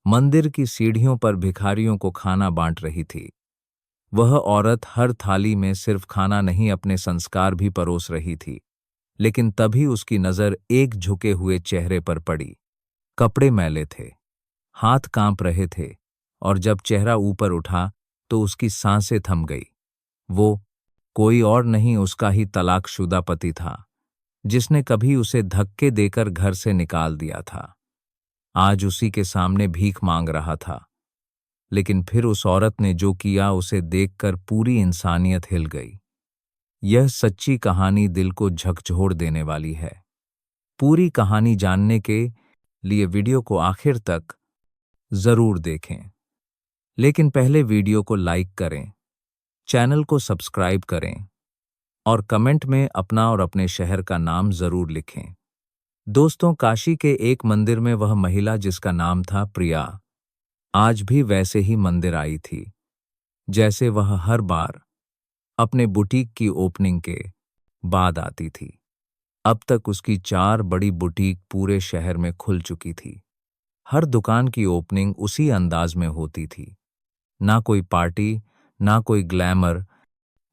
मंदिर की सीढ़ियों पर भिखारियों को खाना बांट रही थी। वह औरत हर थाली में सिर्फ खाना नहीं, अपने संस्कार भी परोस रही थी। लेकिन तभी उसकी नजर एक झुके हुए चेहरे पर पड़ी। कपड़े मैले थे, हाथ कांप रहे थे, और जब चेहरा ऊपर उठा तो उसकी सांसें थम गई। वो कोई और नहीं, उसका ही तलाकशुदा पति था, जिसने कभी उसे धक्के देकर घर से निकाल दिया था। आज उसी के सामने भीख मांग रहा था। लेकिन फिर उस औरत ने जो किया, उसे देखकर पूरी इंसानियत हिल गई। यह सच्ची कहानी दिल को झकझोर देने वाली है। पूरी कहानी जानने के लिए वीडियो को आखिर तक जरूर देखें। लेकिन पहले वीडियो को लाइक करें, चैनल को सब्सक्राइब करें और कमेंट में अपना और अपने शहर का नाम जरूर लिखें। दोस्तों, काशी के एक मंदिर में वह महिला जिसका नाम था प्रिया, आज भी वैसे ही मंदिर आई थी, जैसे वह हर बार अपने बुटीक की ओपनिंग के बाद आती थी। अब तक उसकी 4 बड़ी बुटीक पूरे शहर में खुल चुकी थी। हर दुकान की ओपनिंग उसी अंदाज में होती थी। ना कोई पार्टी, ना कोई ग्लैमर,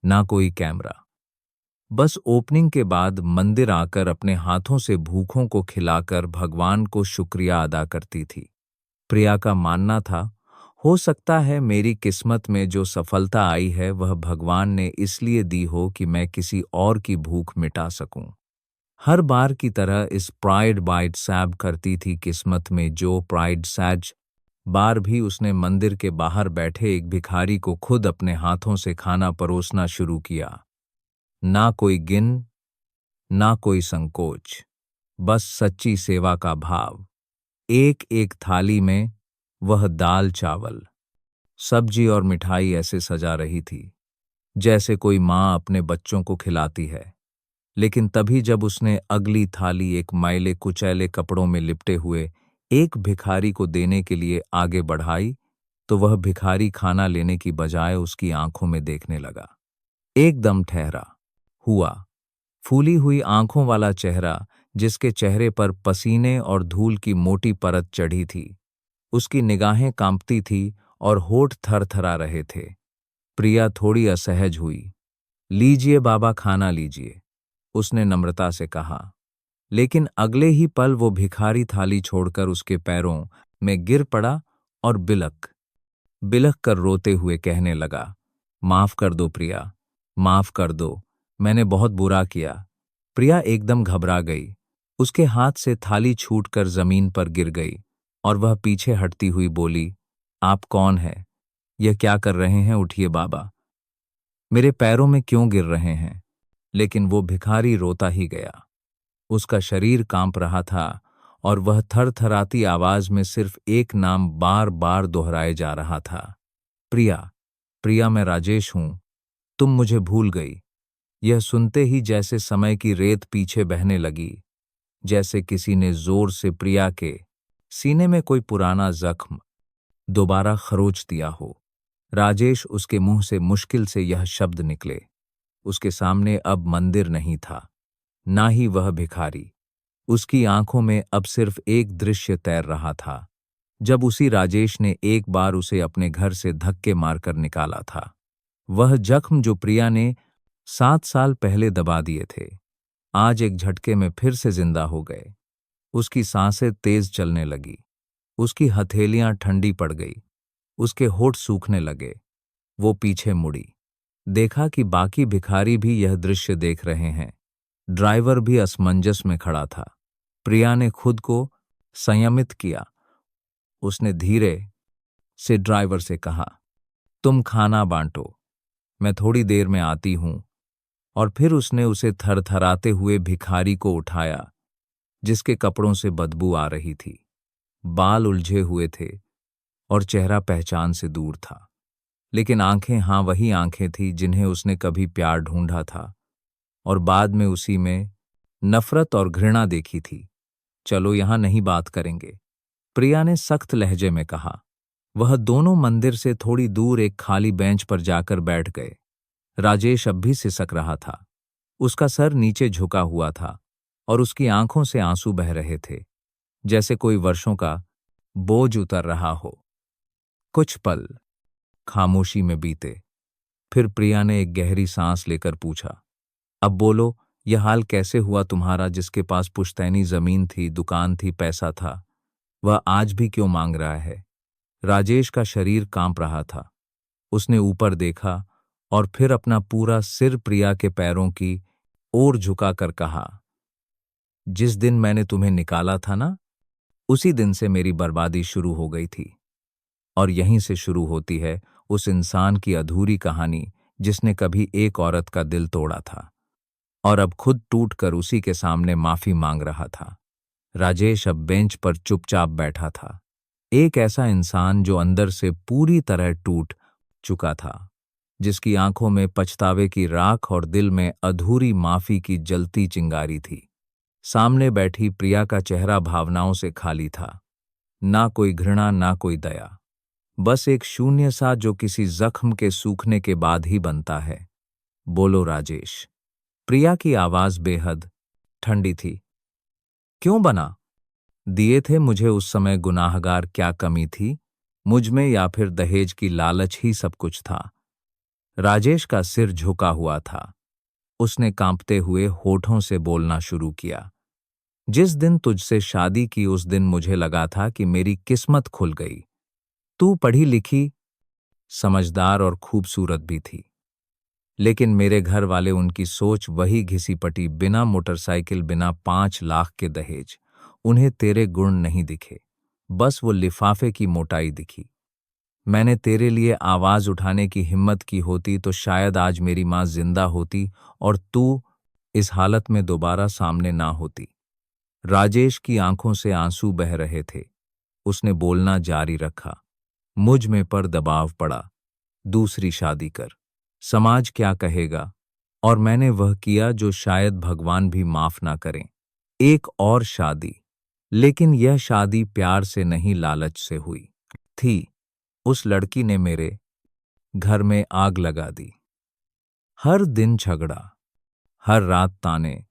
ना कोई कैमरा। बस ओपनिंग के बाद मंदिर आकर अपने हाथों से भूखों को खिलाकर भगवान को शुक्रिया अदा करती थी। प्रिया का मानना था, हो सकता है मेरी किस्मत में जो सफलता आई है वह भगवान ने इसलिए दी हो कि मैं किसी और की भूख मिटा सकूं। हर बार की तरह इस प्राइड बाइट सैब करती थी किस्मत में जो प्राइड सैज बार भी उसने मंदिर के बाहर बैठे एक भिखारी को खुद अपने हाथों से खाना परोसना शुरू किया। ना कोई गिन, ना कोई संकोच, बस सच्ची सेवा का भाव। एक एक थाली में वह दाल, चावल, सब्जी और मिठाई ऐसे सजा रही थी जैसे कोई माँ अपने बच्चों को खिलाती है। लेकिन तभी जब उसने अगली थाली एक मैले कुचैले कपड़ों में लिपटे हुए एक भिखारी को देने के लिए आगे बढ़ाई, तो वह भिखारी खाना लेने की बजाय उसकी आंखों में देखने लगा। एकदम ठहरा हुआ, फूली हुई आंखों वाला चेहरा, जिसके चेहरे पर पसीने और धूल की मोटी परत चढ़ी थी। उसकी निगाहें कांपती थी और होठ थरथरा रहे थे। प्रिया थोड़ी असहज हुई। लीजिए बाबा, खाना लीजिए, उसने नम्रता से कहा। लेकिन अगले ही पल वो भिखारी थाली छोड़कर उसके पैरों में गिर पड़ा और बिलख बिलख कर रोते हुए कहने लगा, माफ कर दो प्रिया, माफ कर दो, मैंने बहुत बुरा किया। प्रिया एकदम घबरा गई। उसके हाथ से थाली छूटकर जमीन पर गिर गई और वह पीछे हटती हुई बोली, आप कौन हैं? यह क्या कर रहे हैं? उठिए बाबा, मेरे पैरों में क्यों गिर रहे हैं? लेकिन वो भिखारी रोता ही गया। उसका शरीर कांप रहा था और वह थरथराती आवाज में सिर्फ एक नाम बार बार दोहराए जा रहा था, प्रिया, प्रिया, मैं राजेश हूं, तुम मुझे भूल गई। यह सुनते ही जैसे समय की रेत पीछे बहने लगी, जैसे किसी ने जोर से प्रिया के सीने में कोई पुराना जख्म दोबारा खरोच दिया हो। राजेश, उसके मुंह से मुश्किल से यह शब्द निकले। उसके सामने अब मंदिर नहीं था, ना ही वह भिखारी। उसकी आंखों में अब सिर्फ एक दृश्य तैर रहा था, जब उसी राजेश ने एक बार उसे अपने घर से धक्के मारकर निकाला था। वह जख्म जो प्रिया ने 7 साल पहले दबा दिए थे, आज एक झटके में फिर से जिंदा हो गए। उसकी सांसें तेज चलने लगी, उसकी हथेलियां ठंडी पड़ गई, उसके होठ सूखने लगे। वो पीछे मुड़ी, देखा कि बाकी भिखारी भी यह दृश्य देख रहे हैं। ड्राइवर भी असमंजस में खड़ा था। प्रिया ने खुद को संयमित किया। उसने धीरे से ड्राइवर से कहा, तुम खाना बांटो, मैं थोड़ी देर में आती हूं। और फिर उसने उसे थरथराते हुए भिखारी को उठाया, जिसके कपड़ों से बदबू आ रही थी, बाल उलझे हुए थे और चेहरा पहचान से दूर था। लेकिन आंखें, हाँ वही आंखें थी जिन्हें उसने कभी प्यार ढूंढा था और बाद में उसी में नफरत और घृणा देखी थी। चलो यहां नहीं बात करेंगे, प्रिया ने सख्त लहजे में कहा। वह दोनों मंदिर से थोड़ी दूर एक खाली बेंच पर जाकर बैठ गए। राजेश अब भी सिसक रहा था। उसका सर नीचे झुका हुआ था और उसकी आंखों से आंसू बह रहे थे, जैसे कोई वर्षों का बोझ उतर रहा हो। कुछ पल खामोशी में बीते। फिर प्रिया ने एक गहरी सांस लेकर पूछा, अब बोलो, यह हाल कैसे हुआ तुम्हारा? जिसके पास पुश्तैनी जमीन थी, दुकान थी, पैसा था, वह आज भी क्यों मांग रहा है? राजेश का शरीर कांप रहा था। उसने ऊपर देखा और फिर अपना पूरा सिर प्रिया के पैरों की ओर झुकाकर कहा, जिस दिन मैंने तुम्हें निकाला था ना, उसी दिन से मेरी बर्बादी शुरू हो गई थी। और यहीं से शुरू होती है उस इंसान की अधूरी कहानी जिसने कभी एक औरत का दिल तोड़ा था और अब खुद टूटकर उसी के सामने माफी मांग रहा था। राजेश अब बेंच पर चुपचाप बैठा था। एक ऐसा इंसान जो अंदर से पूरी तरह टूट चुका था, जिसकी आंखों में पछतावे की राख और दिल में अधूरी माफी की जलती चिंगारी थी। सामने बैठी प्रिया का चेहरा भावनाओं से खाली था। ना कोई घृणा, ना कोई दया, बस एक शून्य सा जो किसी जख्म के सूखने के बाद ही बनता है। बोलो राजेश। प्रिया की आवाज बेहद ठंडी थी। क्यों बना? दिए थे मुझे उस समय गुनाहगार, क्या कमी थी मुझ में, या फिर दहेज की लालच ही सब कुछ था? राजेश का सिर झुका हुआ था। उसने कांपते हुए होठों से बोलना शुरू किया, जिस दिन तुझसे शादी की उस दिन मुझे लगा था कि मेरी किस्मत खुल गई। तू पढ़ी लिखी, समझदार और खूबसूरत भी थी, लेकिन मेरे घर वाले, उनकी सोच वही घिसी पटी, बिना मोटरसाइकिल, बिना 5 लाख के दहेज। उन्हें तेरे गुण नहीं दिखे, बस वो लिफाफे की मोटाई दिखी। मैंने तेरे लिए आवाज उठाने की हिम्मत की होती तो शायद आज मेरी मां जिंदा होती और तू इस हालत में दोबारा सामने ना होती। राजेश की आंखों से आंसू बह रहे थे। उसने बोलना जारी रखा, मुझ में पर दबाव पड़ा, दूसरी शादी कर, समाज क्या कहेगा? और मैंने वह किया जो शायद भगवान भी माफ ना करें, एक और शादी। लेकिन यह शादी प्यार से नहीं, लालच से हुई थी। उस लड़की ने मेरे घर में आग लगा दी। हर दिन झगड़ा, हर रात ताने,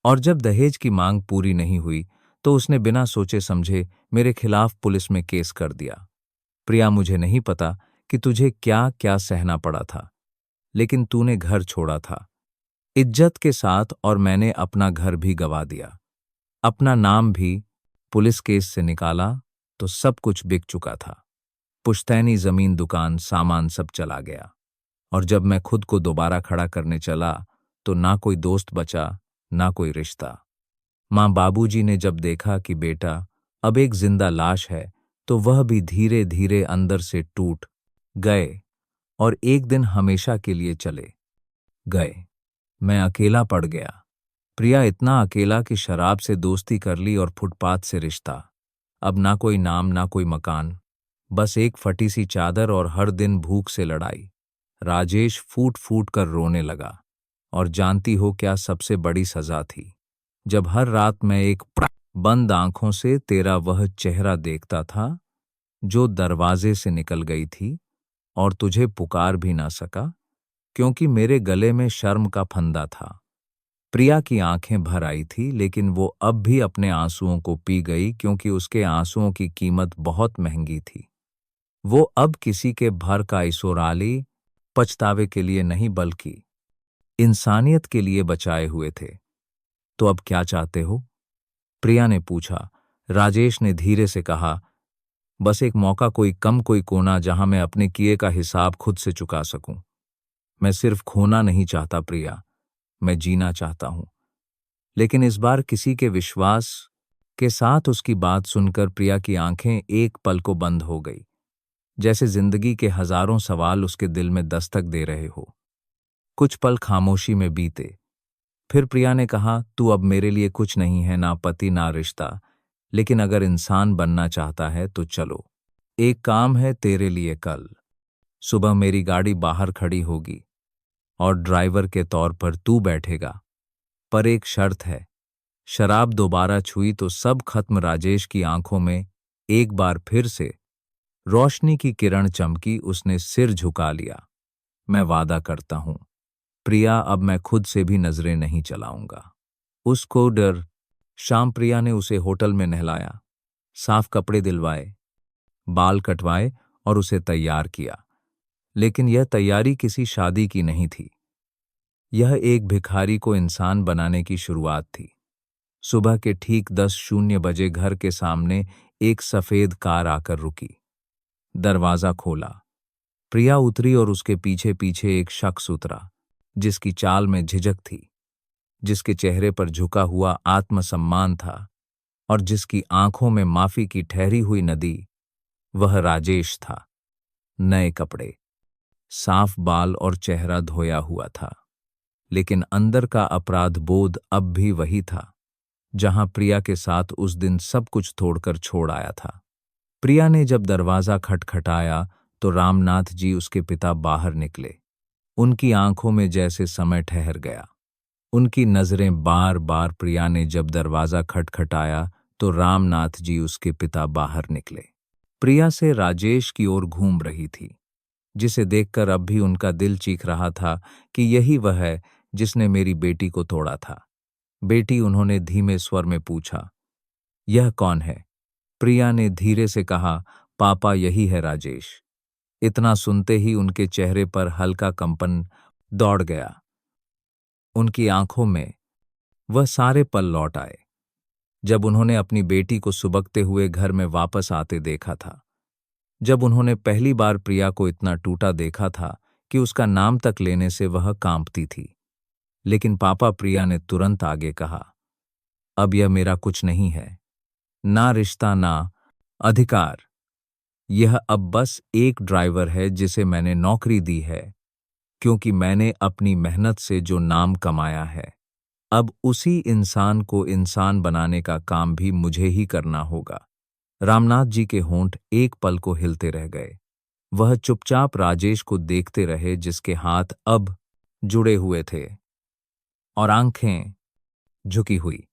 और जब दहेज की मांग पूरी नहीं हुई तो उसने बिना सोचे समझे मेरे खिलाफ पुलिस में केस कर दिया। प्रिया, मुझे नहीं पता कि तुझे क्या क्या सहना पड़ा था, लेकिन तूने घर छोड़ा था इज्जत के साथ, और मैंने अपना घर भी गवा दिया, अपना नाम भी। पुलिस केस से निकाला तो सब कुछ बिक चुका था। पुश्तैनी जमीन, दुकान, सामान सब चला गया। और जब मैं खुद को दोबारा खड़ा करने चला तो ना कोई दोस्त बचा, ना कोई रिश्ता। माँ बाबूजी ने जब देखा कि बेटा अब एक जिंदा लाश है, तो वह भी धीरे धीरे अंदर से टूट गए और एक दिन हमेशा के लिए चले गए। मैं अकेला पड़ गया। प्रिया, इतना अकेला कि शराब से दोस्ती कर ली और फुटपाथ से रिश्ता। अब ना कोई नाम, ना कोई मकान, बस एक फटी सी चादर और हर दिन भूख से लड़ाई। राजेश फूट फूट कर रोने लगा। और जानती हो क्या सबसे बड़ी सजा थी? जब हर रात मैं एक बंद आंखों से तेरा वह चेहरा देखता था जो दरवाजे से निकल गई थी, और तुझे पुकार भी ना सका क्योंकि मेरे गले में शर्म का फंदा था। प्रिया की आंखें भर आई थी, लेकिन वो अब भी अपने आंसुओं को पी गई क्योंकि उसके आंसुओं की कीमत बहुत महंगी थी। वो अब किसी के भर का इसोराली पछतावे के लिए नहीं, बल्कि इंसानियत के लिए बचाए हुए थे। तो अब क्या चाहते हो? प्रिया ने पूछा। राजेश ने धीरे से कहा, बस एक मौका, कोई कम, कोई कोना जहां मैं अपने किए का हिसाब खुद से चुका सकूं। मैं सिर्फ खोना नहीं चाहता प्रिया, मैं जीना चाहता हूं। लेकिन इस बार किसी के विश्वास के साथ उसकी बात सुनकर प्रिया की आंखें एक पल को बंद हो गई, जैसे जिंदगी के हजारों सवाल उसके दिल में दस्तक दे रहे हो। कुछ पल खामोशी में बीते। फिर प्रिया ने कहा, तू अब मेरे लिए कुछ नहीं है, ना पति, ना रिश्ता, लेकिन अगर इंसान बनना चाहता है तो चलो, एक काम है तेरे लिए। कल सुबह मेरी गाड़ी बाहर खड़ी होगी और ड्राइवर के तौर पर तू बैठेगा, पर एक शर्त है, शराब दोबारा छुई तो सब खत्म। राजेश की आंखों में एक बार फिर से रोशनी की किरण चमकी। उसने सिर झुका लिया। मैं वादा करता हूं प्रिया, अब मैं खुद से भी नजरें नहीं चलाऊंगा। उसको डर। शाम प्रिया ने उसे होटल में नहलाया, साफ कपड़े दिलवाए, बाल कटवाए और उसे तैयार किया। लेकिन यह तैयारी किसी शादी की नहीं थी। यह एक भिखारी को इंसान बनाने की शुरुआत थी। सुबह के ठीक 10:00 बजे घर के सामने एक सफेद कार आकर रुकी। दरवाजा खोला। प्रिया उतरी और उसके पीछे पीछे एक शख्स उतरा, जिसकी चाल में झिझक थी, जिसके चेहरे पर झुका हुआ आत्मसम्मान था और जिसकी आंखों में माफी की ठहरी हुई नदी। वह राजेश था। नए कपड़े, साफ बाल और चेहरा धोया हुआ था, लेकिन अंदर का अपराध बोध अब भी वही था, जहां प्रिया के साथ उस दिन सब कुछ तोड़कर छोड़ आया था। प्रिया ने जब दरवाजा खटखटाया तो रामनाथ जी, उसके पिता, बाहर निकले। उनकी आंखों में जैसे समय ठहर गया। उनकी नजरें बार बार प्रिया ने जब दरवाजा खटखटाया तो रामनाथ जी, उसके पिता, बाहर निकले। प्रिया से राजेश की ओर घूम रही थी, जिसे देखकर अब भी उनका दिल चीख रहा था कि यही वह है जिसने मेरी बेटी को तोड़ा था। बेटी, उन्होंने धीमे स्वर में पूछा। यह कौन है? प्रिया ने धीरे से कहा, पापा, यही है राजेश। इतना सुनते ही उनके चेहरे पर हल्का कंपन दौड़ गया। उनकी आंखों में वह सारे पल लौट आए जब उन्होंने अपनी बेटी को सुबकते हुए घर में वापस आते देखा था। जब उन्होंने पहली बार प्रिया को इतना टूटा देखा था कि उसका नाम तक लेने से वह कांपती थी। लेकिन पापा, प्रिया ने तुरंत आगे कहा, अब यह मेरा कुछ नहीं है, ना रिश्ता ना अधिकार। यह अब बस एक ड्राइवर है जिसे मैंने नौकरी दी है, क्योंकि मैंने अपनी मेहनत से जो नाम कमाया है, अब उसी इंसान को इंसान बनाने का काम भी मुझे ही करना होगा। रामनाथ जी के होंठ एक पल को हिलते रह गए। वह चुपचाप राजेश को देखते रहे, जिसके हाथ अब जुड़े हुए थे और आंखें झुकी हुई।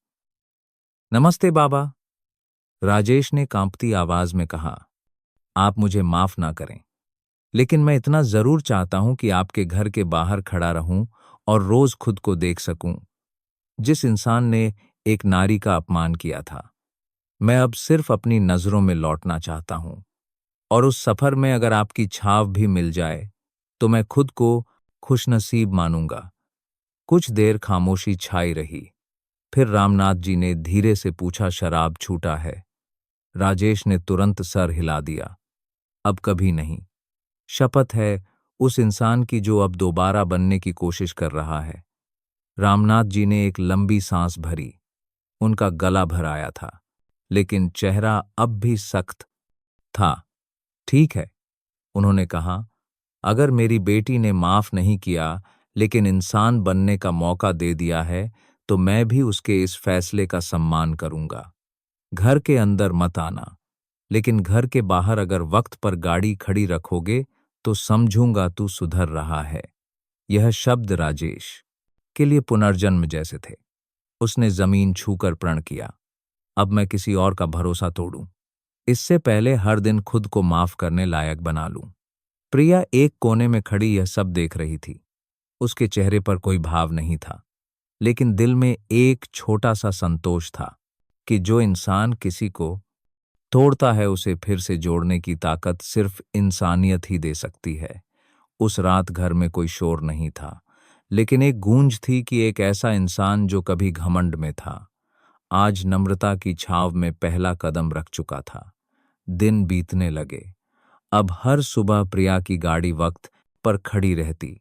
नमस्ते बाबा, राजेश ने कांपती आवाज में कहा। आप मुझे माफ ना करें, लेकिन मैं इतना जरूर चाहता हूं कि आपके घर के बाहर खड़ा रहूं और रोज खुद को देख सकूं, जिस इंसान ने एक नारी का अपमान किया था। मैं अब सिर्फ अपनी नजरों में लौटना चाहता हूं, और उस सफर में अगर आपकी छाव भी मिल जाए तो मैं खुद को खुशनसीब मानूंगा। कुछ देर खामोशी छाई रही। फिर रामनाथ जी ने धीरे से पूछा, शराब छूटा है? राजेश ने तुरंत सर हिला दिया। अब कभी नहीं। शपथ है उस इंसान की जो अब दोबारा बनने की कोशिश कर रहा है। रामनाथ जी ने एक लंबी सांस भरी। उनका गला भर आया था, लेकिन चेहरा अब भी सख्त था। ठीक है, उन्होंने कहा, अगर मेरी बेटी ने माफ नहीं किया लेकिन इंसान बनने का मौका दे दिया है, तो मैं भी उसके इस फैसले का सम्मान करूंगा। घर के अंदर मत आना, लेकिन घर के बाहर अगर वक्त पर गाड़ी खड़ी रखोगे तो समझूंगा तू सुधर रहा है। यह शब्द राजेश के लिए पुनर्जन्म जैसे थे। उसने जमीन छूकर प्रण किया, अब मैं किसी और का भरोसा तोड़ूं, इससे पहले हर दिन खुद को माफ करने लायक बना लूं। प्रिया एक कोने में खड़ी यह सब देख रही थी। उसके चेहरे पर कोई भाव नहीं था, लेकिन दिल में एक छोटा सा संतोष था कि जो इंसान किसी को तोड़ता है उसे फिर से जोड़ने की ताकत सिर्फ इंसानियत ही दे सकती है। उस रात घर में कोई शोर नहीं था, लेकिन एक गूंज थी कि एक ऐसा इंसान जो कभी घमंड में था, आज नम्रता की छाव में पहला कदम रख चुका था। दिन बीतने लगे। अब हर सुबह प्रिया की गाड़ी वक्त पर खड़ी रहती।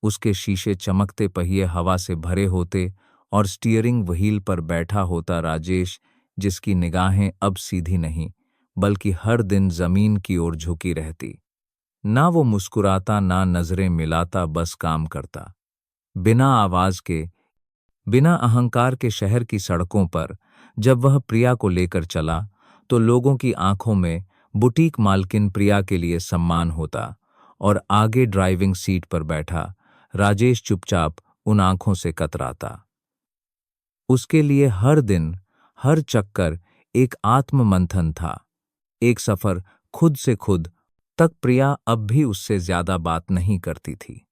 उसके शीशे चमकते, पहिए हवा से भरे होते और स्टीयरिंग व्हील पर बैठा होता राजेश, जिसकी निगाहें अब सीधी नहीं बल्कि हर दिन जमीन की ओर झुकी रहती। ना वो मुस्कुराता, ना नजरें मिलाता, बस काम करता। बिना आवाज के, बिना अहंकार के शहर की सड़कों पर जब वह प्रिया को लेकर चला तो लोगों की आंखों में बुटीक मालकिन प्रिया के लिए सम्मान होता, और आगे ड्राइविंग सीट पर बैठा राजेश चुपचाप उन आंखों से कतराता। उसके लिए हर दिन, हर चक्कर एक आत्म मंथन था, एक सफर खुद से खुद तक। प्रिया अब भी उससे ज्यादा बात नहीं करती थी,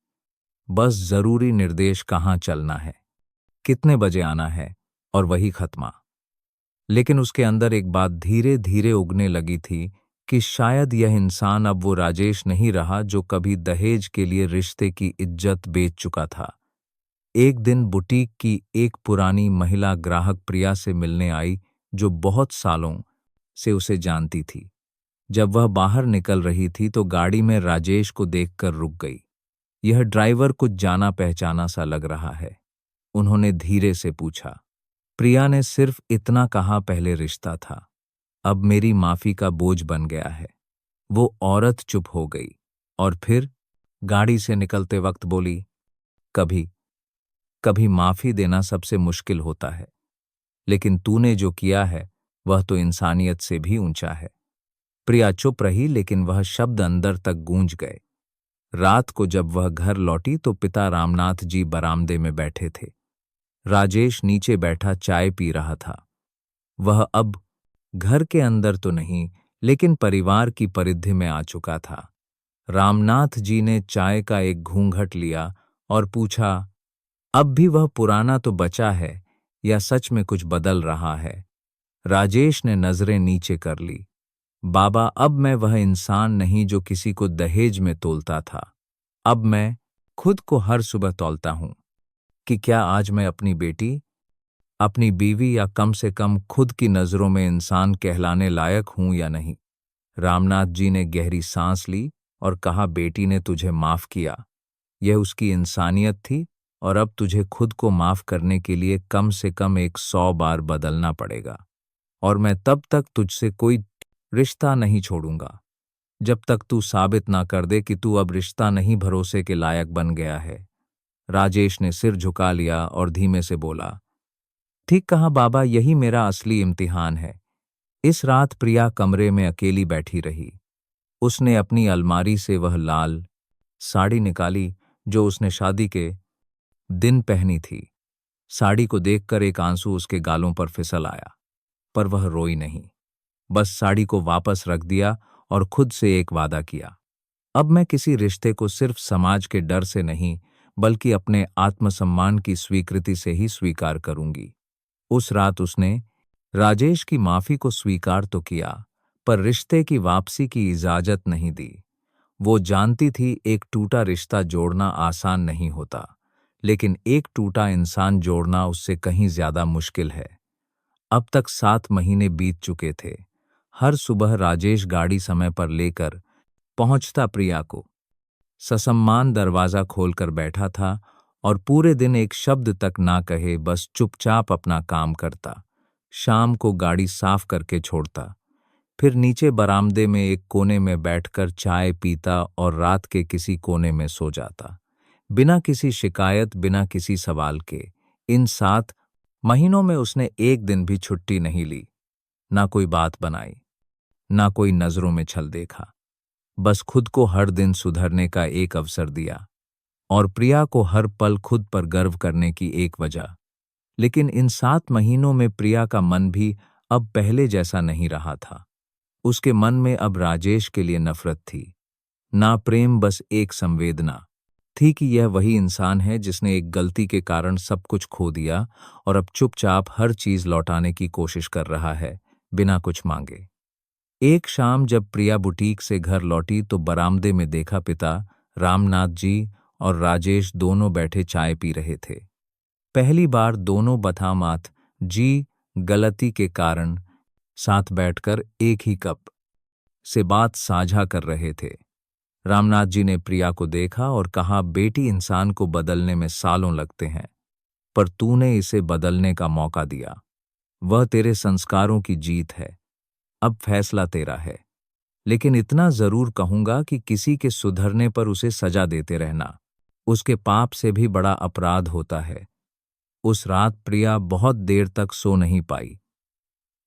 बस जरूरी निर्देश, कहाँ चलना है, कितने बजे आना है, और वही खत्मा। लेकिन उसके अंदर एक बात धीरे धीरे उगने लगी थी कि शायद यह इंसान अब वो राजेश नहीं रहा जो कभी दहेज के लिए रिश्ते की इज्जत बेच चुका था। एक दिन बुटीक की एक पुरानी महिला ग्राहक प्रिया से मिलने आई, जो बहुत सालों से उसे जानती थी। जब वह बाहर निकल रही थी तो गाड़ी में राजेश को देखकर रुक गई। यह ड्राइवर कुछ जाना पहचाना सा लग रहा है, उन्होंने धीरे से पूछा। प्रिया ने सिर्फ इतना कहा, पहले रिश्ता था, अब मेरी माफी का बोझ बन गया है। वो औरत चुप हो गई और फिर गाड़ी से निकलते वक्त बोली, कभी कभी माफी देना सबसे मुश्किल होता है, लेकिन तूने जो किया है वह तो इंसानियत से भी ऊंचा है। प्रिया चुप रही, लेकिन वह शब्द अंदर तक गूंज गए। रात को जब वह घर लौटी तो पिता रामनाथ जी बरामदे में बैठे थे। राजेश नीचे बैठा चाय पी रहा था। वह अब घर के अंदर तो नहीं, लेकिन परिवार की परिधि में आ चुका था। रामनाथ जी ने चाय का एक घूंघट लिया और पूछा, अब भी वह पुराना तो बचा है या सच में कुछ बदल रहा है? राजेश ने नजरें नीचे कर ली। बाबा, अब मैं वह इंसान नहीं जो किसी को दहेज में तोलता था। अब मैं खुद को हर सुबह तौलता हूं कि क्या आज मैं अपनी बेटी, अपनी बीवी या कम से कम खुद की नजरों में इंसान कहलाने लायक हूं या नहीं। रामनाथ जी ने गहरी सांस ली और कहा, बेटी ने तुझे माफ किया, यह उसकी इंसानियत थी, और अब तुझे खुद को माफ करने के लिए कम से कम 100 बार बदलना पड़ेगा। और मैं तब तक तुझसे कोई रिश्ता नहीं छोड़ूंगा जब तक तू साबित ना कर दे कि तू अब रिश्ता नहीं भरोसे के लायक बन गया है। राजेश ने सिर झुका लिया और धीमे से बोला, ठीक कहा बाबा, यही मेरा असली इम्तिहान है। इस रात प्रिया कमरे में अकेली बैठी रही। उसने अपनी अलमारी से वह लाल साड़ी निकाली जो उसने शादी के दिन पहनी थी। साड़ी को देखकर एक आंसू उसके गालों पर फिसल आया, पर वह रोई नहीं, बस साड़ी को वापस रख दिया और खुद से एक वादा किया, अब मैं किसी रिश्ते को सिर्फ समाज के डर से नहीं, बल्कि अपने आत्मसम्मान की स्वीकृति से ही स्वीकार करूंगी। उस रात उसने राजेश की माफी को स्वीकार तो किया, पर रिश्ते की वापसी की इजाजत नहीं दी। वो जानती थी एक टूटा रिश्ता जोड़ना आसान नहीं होता, लेकिन एक टूटा इंसान जोड़ना उससे कहीं ज्यादा मुश्किल है। अब तक 7 महीने बीत चुके थे। हर सुबह राजेश गाड़ी समय पर लेकर पहुंचता प्रिया को ससम्मान दरवाजा खोलकर बैठा था और पूरे दिन एक शब्द तक ना कहे, बस चुपचाप अपना काम करता। शाम को गाड़ी साफ करके छोड़ता, फिर नीचे बरामदे में एक कोने में बैठकर चाय पीता और रात के किसी कोने में सो जाता, बिना किसी शिकायत, बिना किसी सवाल के। इन 7 महीनों में उसने एक दिन भी छुट्टी नहीं ली, ना कोई बात बनाई, ना कोई नजरों में छल देखा, बस खुद को हर दिन सुधरने का एक अवसर दिया और प्रिया को हर पल खुद पर गर्व करने की एक वजह। लेकिन इन 7 महीनों में प्रिया का मन भी अब पहले जैसा नहीं रहा था। उसके मन में अब राजेश के लिए नफरत थी, ना प्रेम, बस एक संवेदना थी कि यह वही इंसान है जिसने एक गलती के कारण सब कुछ खो दिया और अब चुपचाप हर चीज लौटाने की कोशिश कर रहा है, बिना कुछ मांगे। एक शाम जब प्रिया बुटीक से घर लौटी तो बरामदे में देखा पिता रामनाथ जी और राजेश दोनों बैठे चाय पी रहे थे। पहली बार दोनों बथामात जी गलती के कारण साथ बैठकर एक ही कप से बात साझा कर रहे थे। रामनाथ जी ने प्रिया को देखा और कहा, बेटी, इंसान को बदलने में सालों लगते हैं, पर तूने इसे बदलने का मौका दिया। वह तेरे संस्कारों की जीत है, अब फैसला तेरा है। लेकिन इतना जरूर कहूंगा कि किसी के सुधरने पर उसे सजा देते रहना उसके पाप से भी बड़ा अपराध होता है। उस रात प्रिया बहुत देर तक सो नहीं पाई।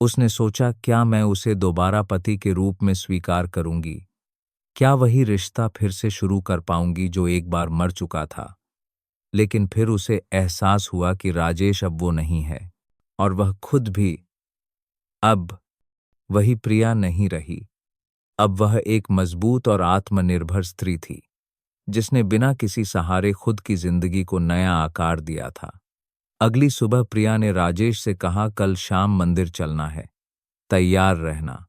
उसने सोचा, क्या मैं उसे दोबारा पति के रूप में स्वीकार करूंगी? क्या वही रिश्ता फिर से शुरू कर पाऊंगी जो एक बार मर चुका था? लेकिन फिर उसे एहसास हुआ कि राजेश अब वो नहीं है और वह खुद भी अब वही प्रिया नहीं रही। अब वह एक मजबूत और आत्मनिर्भर स्त्री थी, जिसने बिना किसी सहारे खुद की जिंदगी को नया आकार दिया था। अगली सुबह प्रिया ने राजेश से कहा, कल शाम मंदिर चलना है, तैयार रहना।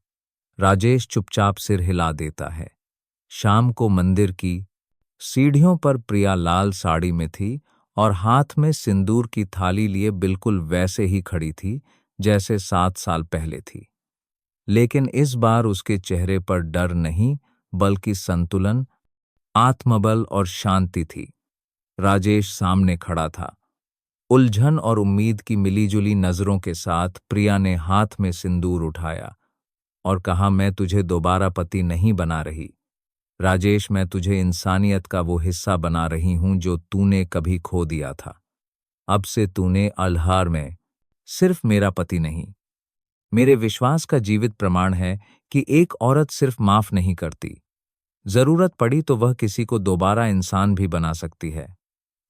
राजेश चुपचाप सिर हिला देता है। शाम को मंदिर की सीढ़ियों पर प्रिया लाल साड़ी में थी और हाथ में सिंदूर की थाली लिए बिल्कुल वैसे ही खड़ी थी जैसे 7 साल पहले थी। लेकिन इस बार उसके चेहरे पर डर नहीं, बल्कि संतुलन, आत्मबल और शांति थी। राजेश सामने खड़ा था। उलझन और उम्मीद की मिलीजुली नजरों के साथ प्रिया ने हाथ में सिंदूर उठाया और कहा, मैं तुझे दोबारा पति नहीं बना रही राजेश, मैं तुझे इंसानियत का वो हिस्सा बना रही हूं जो तूने कभी खो दिया था। अब से तूने अल्हार में सिर्फ मेरा पति नहीं, मेरे विश्वास का जीवित प्रमाण है कि एक औरत सिर्फ माफ नहीं करती, जरूरत पड़ी तो वह किसी को दोबारा इंसान भी बना सकती है।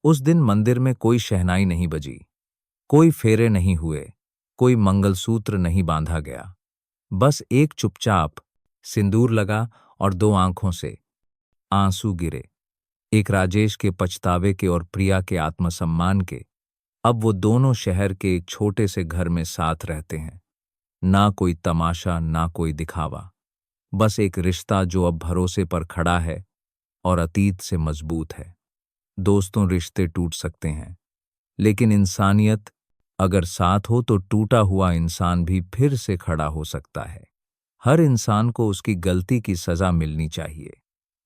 उस दिन मंदिर में कोई शहनाई नहीं बजी, कोई फेरे नहीं हुए, कोई मंगलसूत्र नहीं बांधा गया। बस एक चुपचाप सिंदूर लगा और दो आंखों से आंसू गिरे, एक राजेश के पछतावे के और प्रिया के आत्मसम्मान के। अब वो दोनों शहर के एक छोटे से घर में साथ रहते हैं। ना कोई तमाशा, ना कोई दिखावा, बस एक रिश्ता जो अब भरोसे पर खड़ा है और अतीत से मजबूत है। दोस्तों, रिश्ते टूट सकते हैं, लेकिन इंसानियत अगर साथ हो तो टूटा हुआ इंसान भी फिर से खड़ा हो सकता है। हर इंसान को उसकी गलती की सजा मिलनी चाहिए,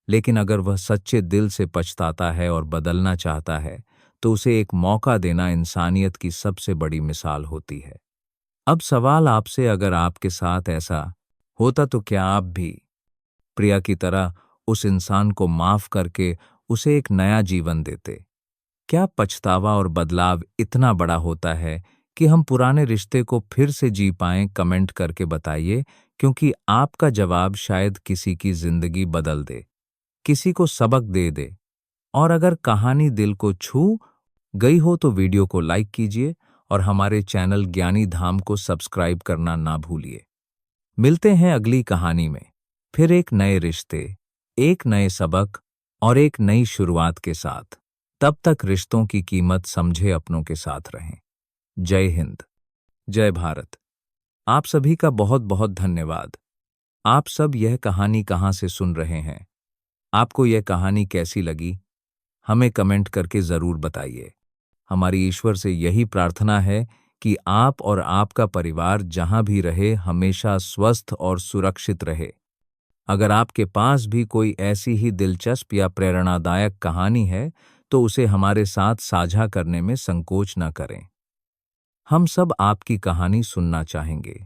लेकिन अगर वह सच्चे दिल से पछताता है और बदलना चाहता है तो उसे एक मौका देना इंसानियत की सबसे बड़ी मिसाल होती है। अब सवाल आपसे, अगर आपके साथ ऐसा होता तो क्या आप भी प्रिया की तरह उस इंसान को माफ करके उसे एक नया जीवन देते? क्या पछतावा और बदलाव इतना बड़ा होता है कि हम पुराने रिश्ते को फिर से जी पाएं? कमेंट करके बताइए, क्योंकि आपका जवाब शायद किसी की जिंदगी बदल दे, किसी को सबक दे दे। और अगर कहानी दिल को छू गई हो तो वीडियो को लाइक कीजिए और हमारे चैनल ज्ञानी धाम को सब्सक्राइब करना ना भूलिए। मिलते हैं अगली कहानी में, फिर एक नए रिश्ते, एक नए सबक और एक नई शुरुआत के साथ। तब तक रिश्तों की कीमत समझे, अपनों के साथ रहें। जय हिंद, जय भारत। आप सभी का बहुत बहुत धन्यवाद। आप सब यह कहानी कहाँ से सुन रहे हैं? आपको यह कहानी कैसी लगी? हमें कमेंट करके जरूर बताइए। हमारी ईश्वर से यही प्रार्थना है कि आप और आपका परिवार जहां भी रहे हमेशा स्वस्थ और सुरक्षित रहे। अगर आपके पास भी कोई ऐसी ही दिलचस्प या प्रेरणादायक कहानी है तो उसे हमारे साथ साझा करने में संकोच न करें। हम सब आपकी कहानी सुनना चाहेंगे।